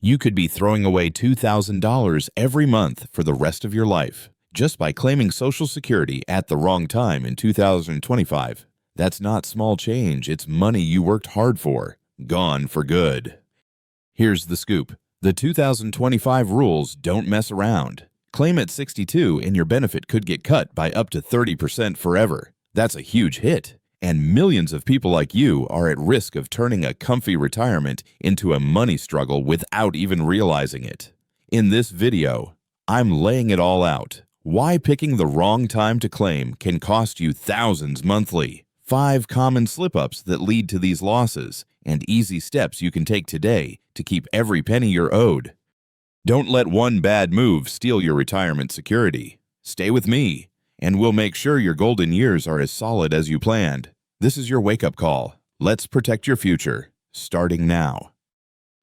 You could be throwing away $2,000 every month for the rest of your life just by claiming Social Security at the wrong time in 2025. That's not small change, it's money you worked hard for, gone for good. Here's the scoop. The 2025 rules don't mess around. Claim at 62 and your benefit could get cut by up to 30% forever. That's a huge hit. And millions of people like you are at risk of turning a comfy retirement into a money struggle without even realizing it. In this video, I'm laying it all out. Why picking the wrong time to claim can cost you thousands monthly. 5 common slip-ups that lead to these losses, and easy steps you can take today to keep every penny you're owed. Don't let one bad move steal your retirement security. Stay with me, and we'll make sure your golden years are as solid as you planned. This is your wake-up call. Let's protect your future, starting now.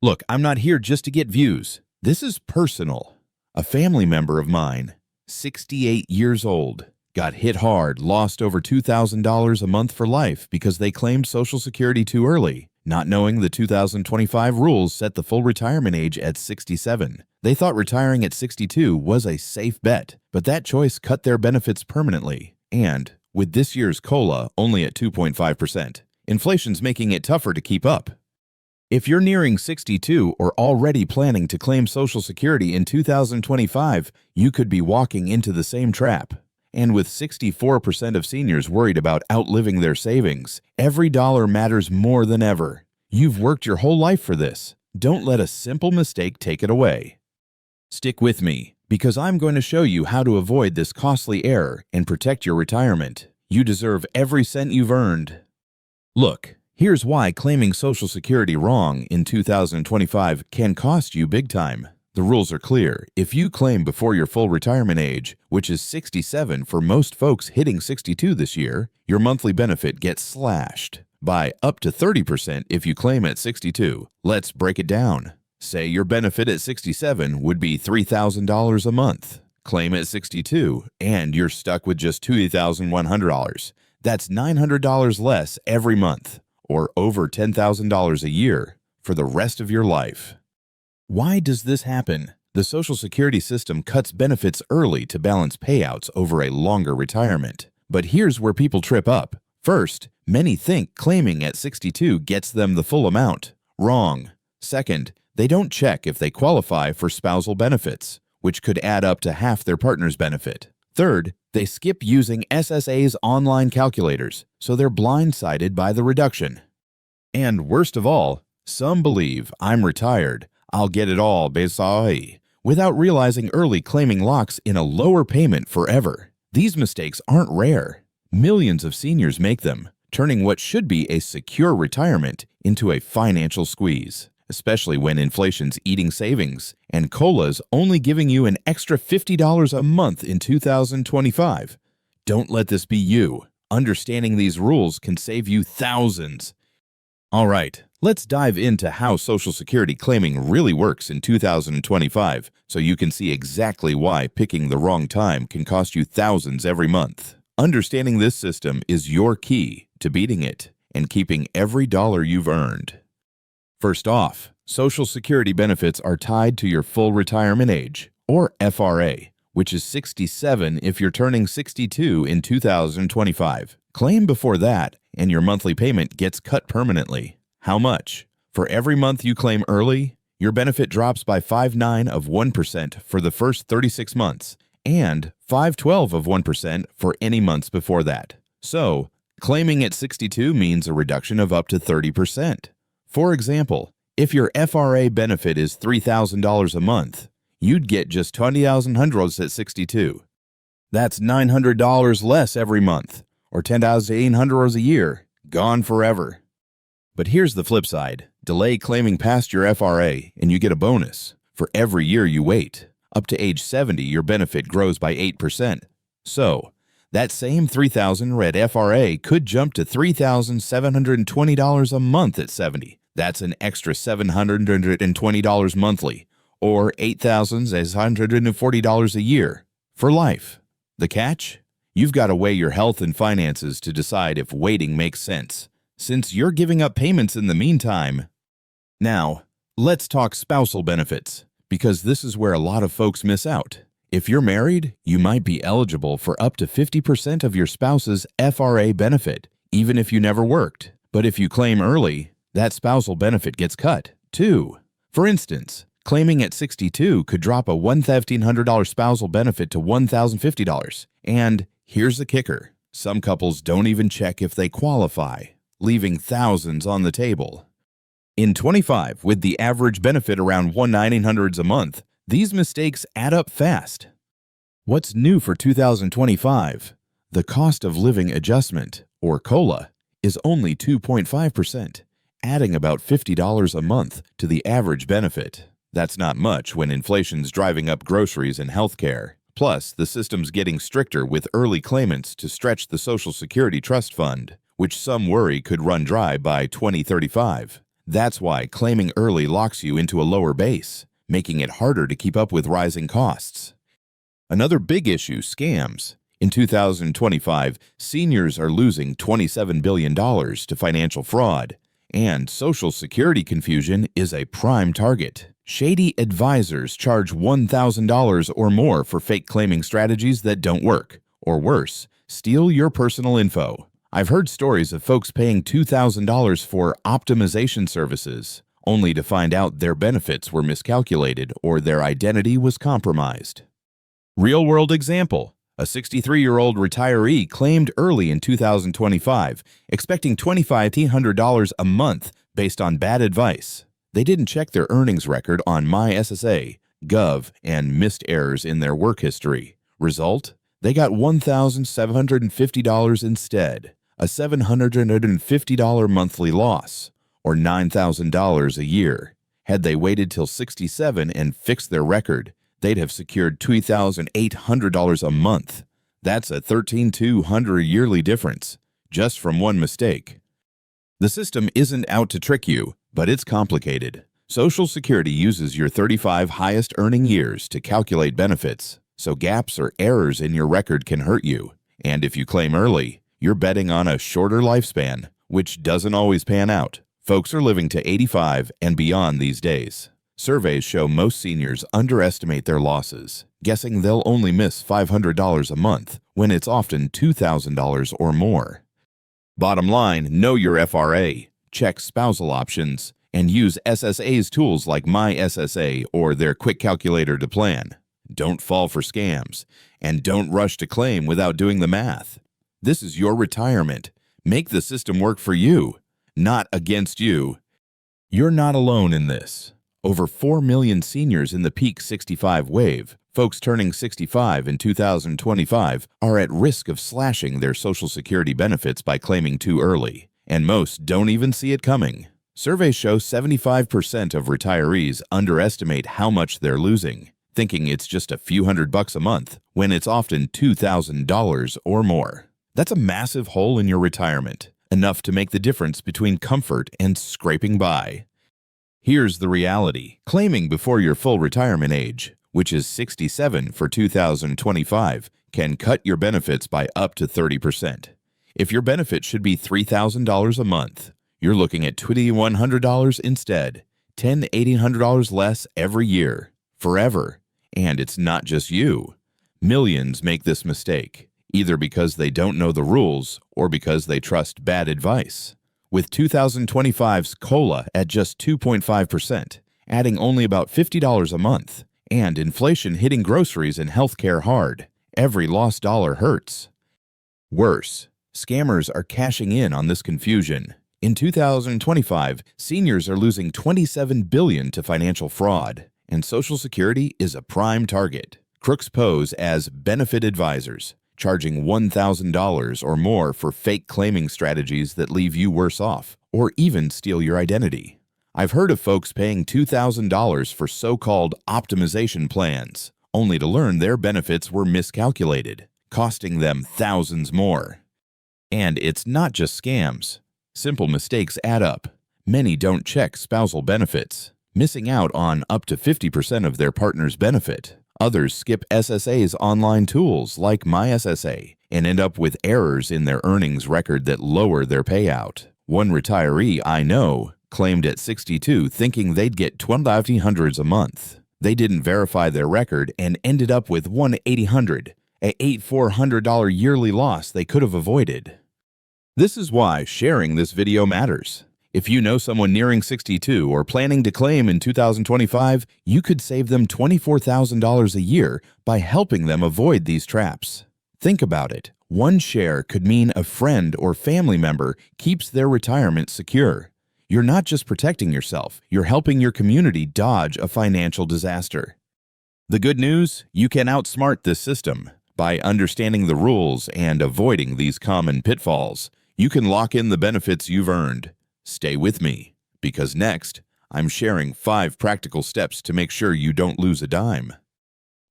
Look, I'm not here just to get views. This is personal. A family member of mine, 68 years old, got hit hard, lost over $2,000 a month for life because they claimed Social Security too early, not knowing the 2025 rules set the full retirement age at 67. They thought retiring at 62 was a safe bet, but that choice cut their benefits permanently. And with this year's COLA only at 2.5%, inflation's making it tougher to keep up. If you're nearing 62 or already planning to claim Social Security in 2025, you could be walking into the same trap. And with 64% of seniors worried about outliving their savings, every dollar matters more than ever. You've worked your whole life for this. Don't let a simple mistake take it away. Stick with me, because I'm going to show you how to avoid this costly error and protect your retirement. You deserve every cent you've earned. Look, here's why claiming Social Security wrong in 2025 can cost you big time. The rules are clear. If you claim before your full retirement age, which is 67 for most folks hitting 62 this year, your monthly benefit gets slashed by up to 30% if you claim at 62. Let's break it down. Say your benefit at 67 would be $3,000 a month. Claim at 62, and you're stuck with just $2,100. That's $900 less every month, or over $10,000 a year for the rest of your life. Why does this happen? The Social Security system cuts benefits early to balance payouts over a longer retirement. But here's where people trip up. First, many think claiming at 62 gets them the full amount. Wrong. Second, they don't check if they qualify for spousal benefits, which could add up to half their partner's benefit. Third, they skip using SSA's online calculators, so they're blindsided by the reduction. And worst of all, some believe I'm retired, I'll get it all basai, without realizing early claiming locks in a lower payment forever. These mistakes aren't rare. Millions of seniors make them, turning what should be a secure retirement into a financial squeeze, especially when inflation's eating savings and COLA's only giving you an extra $50 a month in 2025. Don't let this be you. Understanding these rules can save you thousands. All right, let's dive into how Social Security claiming really works in 2025 so you can see exactly why picking the wrong time can cost you thousands every month. Understanding this system is your key to beating it and keeping every dollar you've earned. First off, Social Security benefits are tied to your full retirement age, or FRA, which is 67 if you're turning 62 in 2025. Claim before that, and your monthly payment gets cut permanently. How much? For every month you claim early, your benefit drops by 0.59% for the first 36 months, and 0.512% for any months before that. So, claiming at 62 means a reduction of up to 30%. For example, if your FRA benefit is $3,000 a month, you'd get just $20,000 at 62. That's $900 less every month, or $10,800 a year, gone forever. But here's the flip side. Delay claiming past your FRA and you get a bonus for every year you wait. Up to age 70, your benefit grows by 8%. So, that same $3,000 red FRA could jump to $3,720 a month at 70. That's an extra $720 monthly, or $8,640 a year, for life. The catch? You've got to weigh your health and finances to decide if waiting makes sense, since you're giving up payments in the meantime. Now, Let's talk spousal benefits, because this is where a lot of folks miss out. If you're married, you might be eligible for up to 50% of your spouse's FRA benefit, even if you never worked. But if you claim early, that spousal benefit gets cut, too. For instance, claiming at 62 could drop a $1,500 spousal benefit to $1,050. And here's the kicker. Some couples don't even check if they qualify, leaving thousands on the table. In 25, with the average benefit around $1,900 a month, these mistakes add up fast. What's new for 2025? The cost of living adjustment, or COLA, is only 2.5%, adding about $50 a month to the average benefit. That's not much when inflation's driving up groceries and healthcare. Plus, the system's getting stricter with early claimants to stretch the Social Security Trust Fund, which some worry could run dry by 2035. That's why claiming early locks you into a lower base, making it harder to keep up with rising costs. Another big issue, scams. In 2025, seniors are losing $27 billion to financial fraud, and Social Security confusion is a prime target. Shady advisors charge $1,000 or more for fake claiming strategies that don't work, or worse, steal your personal info. I've heard stories of folks paying $2,000 for optimization services, only to find out their benefits were miscalculated or their identity was compromised. Real-world example. A 63-year-old retiree claimed early in 2025, expecting $2,500 a month based on bad advice. They didn't check their earnings record on My SSA, Gov, and missed errors in their work history. Result? They got $1,750 instead, a $750 monthly loss, or $9,000 a year. Had they waited till 67 and fixed their record, they'd have secured $2,800 a month. That's a $13,200 yearly difference, just from one mistake. The system isn't out to trick you, but it's complicated. Social Security uses your 35 highest earning years to calculate benefits, so gaps or errors in your record can hurt you. And if you claim early, you're betting on a shorter lifespan, which doesn't always pan out. Folks are living to 85 and beyond these days. Surveys show most seniors underestimate their losses, guessing they'll only miss $500 a month when it's often $2,000 or more. Bottom line, know your FRA, check spousal options, and use SSA's tools like My SSA or their quick calculator to plan. Don't fall for scams, and don't rush to claim without doing the math. This is your retirement. Make the system work for you, not against you. You're not alone in this. Over 4 million seniors in the peak 65 wave, folks turning 65 in 2025, are at risk of slashing their Social Security benefits by claiming too early, and most don't even see it coming. Surveys show 75% of retirees underestimate how much they're losing, thinking it's just a few $100 a month when it's often $2,000 or more. That's a massive hole in your retirement, enough to make the difference between comfort and scraping by. Here's the reality. Claiming before your full retirement age, which is 67 for 2025, can cut your benefits by up to 30%. If your benefit should be $3,000 a month, you're looking at $2,100 instead, $1,800 less every year, forever. And it's not just you. Millions make this mistake, either because they don't know the rules or because they trust bad advice. With 2025's COLA at just 2.5%, adding only about $50 a month, and inflation hitting groceries and healthcare hard, every lost dollar hurts. Worse, scammers are cashing in on this confusion. In 2025, seniors are losing $27 billion to financial fraud, and Social Security is a prime target. Crooks pose as benefit advisors, charging $1,000 or more for fake claiming strategies that leave you worse off, or even steal your identity. I've heard of folks paying $2,000 for so-called optimization plans, only to learn their benefits were miscalculated, costing them thousands more. And it's not just scams. Simple mistakes add up. Many don't check spousal benefits, missing out on up to 50% of their partner's benefit. Others skip SSA's online tools like My SSA and end up with errors in their earnings record that lower their payout. One retiree I know claimed at 62 thinking they'd get $1,200 a month. They didn't verify their record and ended up with $1,800, a $8,400 yearly loss they could have avoided. This is why sharing this video matters. If you know someone nearing 62 or planning to claim in 2025, you could save them $24,000 a year by helping them avoid these traps. Think about it. One share could mean a friend or family member keeps their retirement secure. You're not just protecting yourself, you're helping your community dodge a financial disaster. The good news? You can outsmart this system. By understanding the rules and avoiding these common pitfalls, you can lock in the benefits you've earned. Stay with me, because next, I'm sharing 5 practical steps to make sure you don't lose a dime.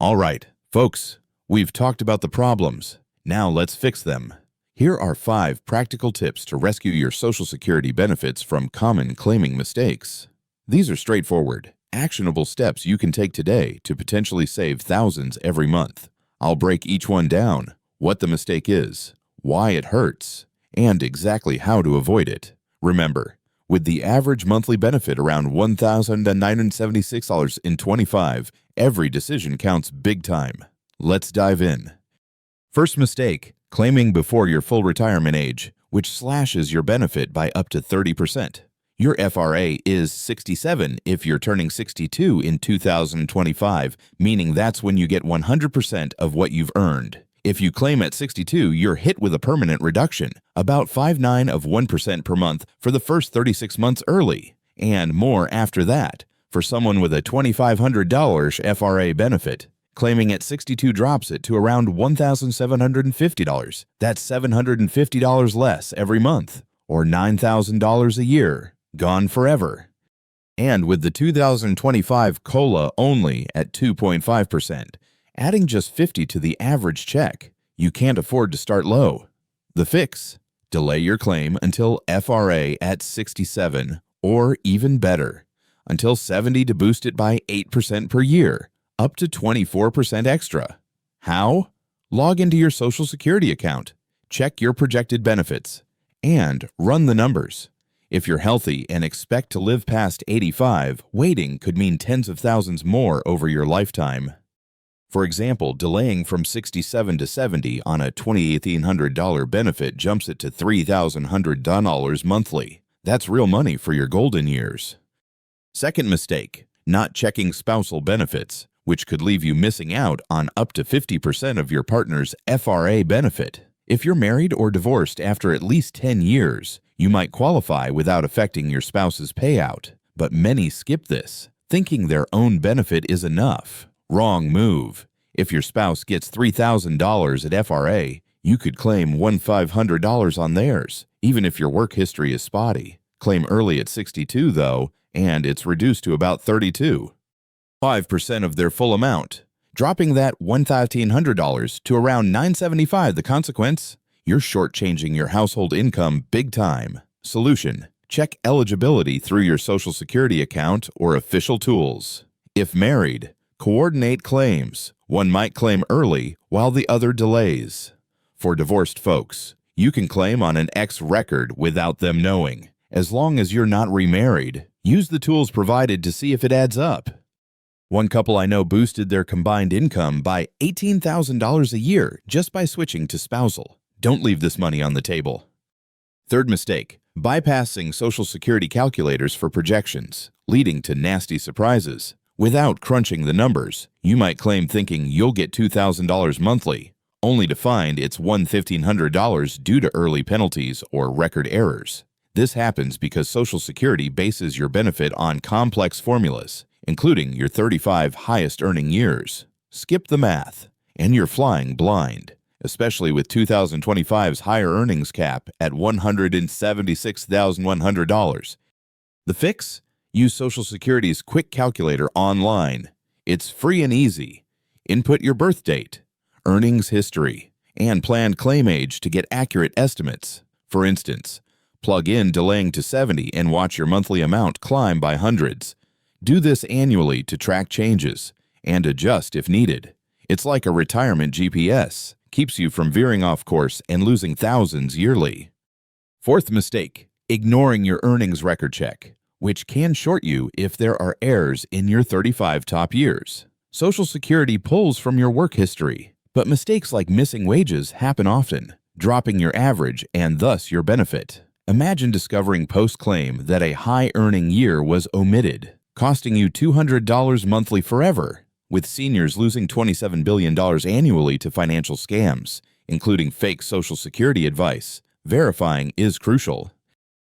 All right, folks, we've talked about the problems. Now let's fix them. Here are 5 practical tips to rescue your Social Security benefits from common claiming mistakes. These are straightforward, actionable steps you can take today to potentially save thousands every month. I'll break each one down, what the mistake is, why it hurts, and exactly how to avoid it. Remember, with the average monthly benefit around $1,976.25, every decision counts big time. Let's dive in. First mistake, claiming before your full retirement age, which slashes your benefit by up to 30%. Your FRA is 67 if you're turning 62 in 2025, meaning that's when you get 100% of what you've earned. If you claim at 62, you're hit with a permanent reduction, about 0.59% per month for the first 36 months early, and more after that. For someone with a $2,500 FRA benefit, claiming at 62 drops it to around $1,750. That's $750 less every month, or $9,000 a year, gone forever. And with the 2025 COLA only at 2.5%, adding just 50 to the average check, you can't afford to start low. The fix? Delay your claim until FRA at 67, or even better, until 70 to boost it by 8% per year, up to 24% extra. How? Log into your Social Security account, check your projected benefits, and run the numbers. If you're healthy and expect to live past 85, waiting could mean tens of thousands more over your lifetime. For example, delaying from 67 to 70 on a $2,800 benefit jumps it to $3,100 monthly. That's real money for your golden years. Second mistake, not checking spousal benefits, which could leave you missing out on up to 50% of your partner's FRA benefit. If you're married or divorced after at least 10 years, you might qualify without affecting your spouse's payout. But many skip this, thinking their own benefit is enough. Wrong move. If your spouse gets $3,000 at FRA, you could claim $1,500 on theirs, even if your work history is spotty. Claim early at 62, though, and it's reduced to about 32. 5% of their full amount. Dropping that $1,500 to around $975 the consequence, you're shortchanging your household income big time. Solution: check eligibility through your Social Security account or official tools. If married, coordinate claims. One might claim early while the other delays. For divorced folks, you can claim on an ex record without them knowing. As long as you're not remarried, use the tools provided to see if it adds up. One couple I know boosted their combined income by $18,000 a year just by switching to spousal. Don't leave this money on the table. Third mistake, bypassing Social Security calculators for projections, leading to nasty surprises. Without crunching the numbers, you might claim thinking you'll get $2,000 monthly, only to find it's $1,500 due to early penalties or record errors. This happens because Social Security bases your benefit on complex formulas, including your 35 highest earning years. Skip the math, and you're flying blind, especially with 2025's higher earnings cap at $176,100. The fix? Use Social Security's quick calculator online. It's free and easy. Input your birth date, earnings history, and planned claim age to get accurate estimates. For instance, plug in delaying to 70 and watch your monthly amount climb by hundreds. Do this annually to track changes and adjust if needed. It's like a retirement GPS, keeps you from veering off course and losing thousands yearly. Fourth mistake, ignoring your earnings record check. which can short you if there are errors in your 35 top years. Social Security pulls from your work history, but mistakes like missing wages happen often, dropping your average and thus your benefit. Imagine discovering post-claim that a high-earning year was omitted, costing you $200 monthly forever, with seniors losing $27 billion annually to financial scams, including fake Social Security advice. Verifying is crucial.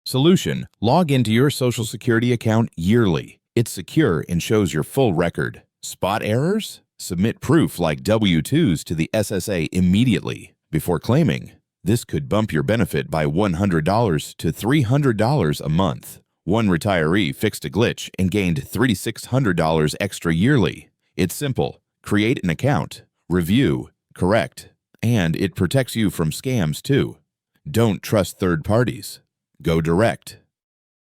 Solution: log into your Social Security account yearly. It's secure and shows your full record. Spot errors? Submit proof like W-2s to the SSA immediately before claiming. This could bump your benefit by $100 to $300 a month. One retiree fixed a glitch and gained $3,600 extra yearly. It's simple. Create an account, review, correct, and it protects you from scams too. Don't trust third parties. Go direct.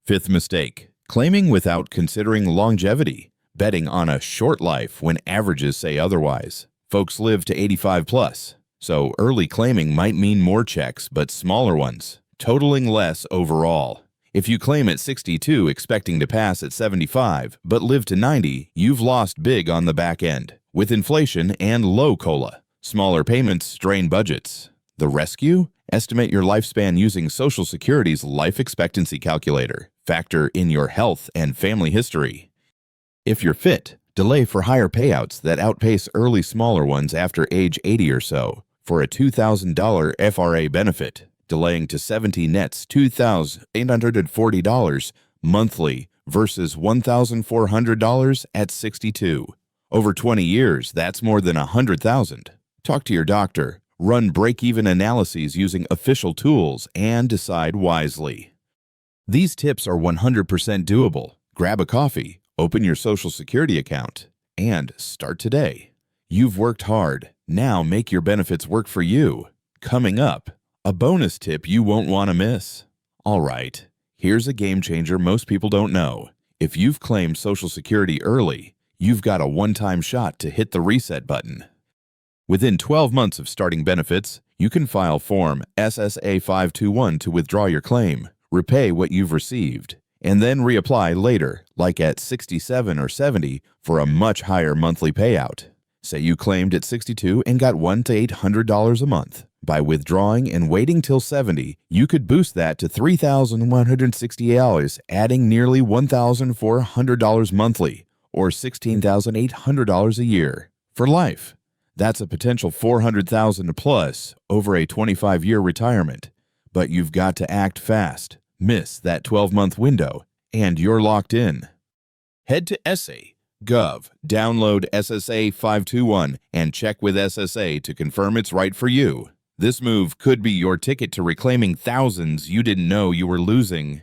Fifth mistake: claiming without considering longevity. Betting on a short life when averages say otherwise. Folks live to 85 plus, so early claiming might mean more checks but smaller ones, totaling less overall. If you claim at 62 expecting to pass at 75 but live to 90, you've lost big on the back end. With inflation and low COLA, smaller payments strain budgets. The rescue? Estimate your lifespan using Social Security's life expectancy calculator. Factor in your health and family history. If you're fit, delay for higher payouts that outpace early smaller ones after age 80 or so. For a $2,000 FRA benefit, delaying to 70 nets $2,840 monthly versus $1,400 at 62. Over 20 years, that's more than $100,000. Talk to your doctor, run break-even analyses using official tools, and decide wisely. These tips are 100% doable. Grab a coffee, open your Social Security account, and start today. You've worked hard. Now make your benefits work for you. Coming up, a bonus tip you won't want to miss. All right, here's a game changer most people don't know. If you've claimed Social Security early, you've got a one-time shot to hit the reset button. Within 12 months of starting benefits, you can file Form SSA 521 to withdraw your claim, repay what you've received, and then reapply later, like at 67 or 70, for a much higher monthly payout. Say you claimed at 62 and got $100 to $800 a month. By withdrawing and waiting till 70, you could boost that to $3,160, adding nearly $1,400 monthly, or $16,800 a year, for life. That's a potential $400,000 plus over a 25-year retirement. But you've got to act fast. Miss that 12-month window, and you're locked in. Head to SSA.gov, download SSA 521, and check with SSA to confirm it's right for you. This move could be your ticket to reclaiming thousands you didn't know you were losing.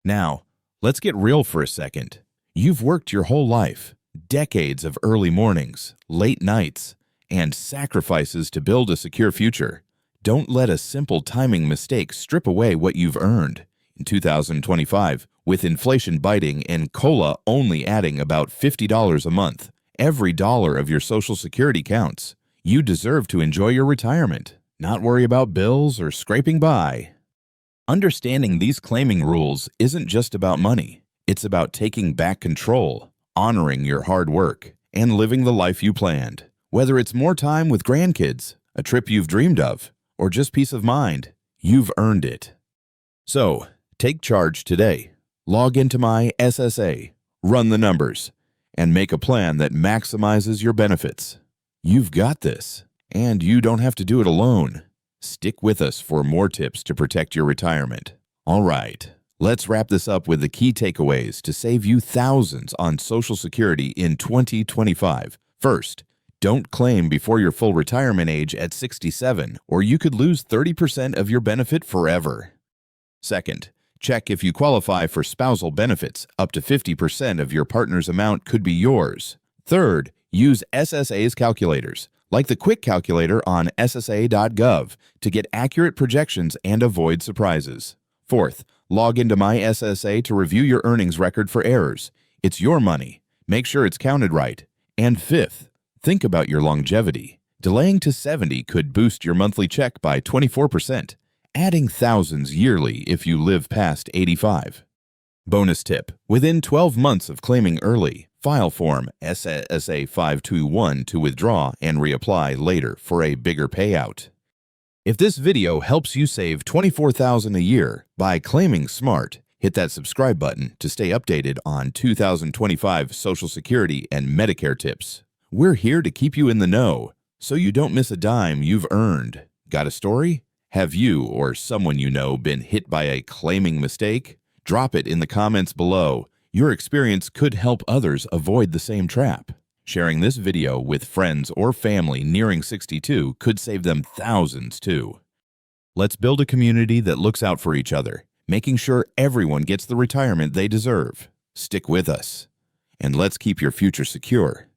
Now, let's get real for a second. You've worked your whole life, decades of early mornings, late nights, and sacrifices to build a secure future. Don't let a simple timing mistake strip away what you've earned. In 2025, with inflation biting and COLA only adding about $50 a month, every dollar of your Social Security counts. You deserve to enjoy your retirement, not worry about bills or scraping by. Understanding these claiming rules isn't just about money. It's about taking back control, honoring your hard work, and living the life you planned. Whether it's more time with grandkids, a trip you've dreamed of, or just peace of mind, you've earned it. So, take charge today. Log into My SSA, run the numbers, and make a plan that maximizes your benefits. You've got this, and you don't have to do it alone. Stick with us for more tips to protect your retirement. All right, let's wrap this up with the key takeaways to save you thousands on Social Security in 2025. First, don't claim before your full retirement age at 67, or you could lose 30% of your benefit forever. Second, check if you qualify for spousal benefits. Up to 50% of your partner's amount could be yours. Third, use SSA's calculators, like the Quick Calculator on SSA.gov, to get accurate projections and avoid surprises. Fourth, log into My SSA to review your earnings record for errors. It's your money. Make sure it's counted right. And fifth, think about your longevity. Delaying to 70 could boost your monthly check by 24%, adding thousands yearly if you live past 85. Bonus tip: within 12 months of claiming early, file Form SSA 521 to withdraw and reapply later for a bigger payout. If this video helps you save $24,000 a year by claiming smart, hit that subscribe button to stay updated on 2025 Social Security and Medicare tips. We're here to keep you in the know, so you don't miss a dime you've earned. Got a story? Have you or someone you know been hit by a claiming mistake? Drop it in the comments below. Your experience could help others avoid the same trap. Sharing this video with friends or family nearing 62 could save them thousands too. Let's build a community that looks out for each other, making sure everyone gets the retirement they deserve. Stick with us, and let's keep your future secure.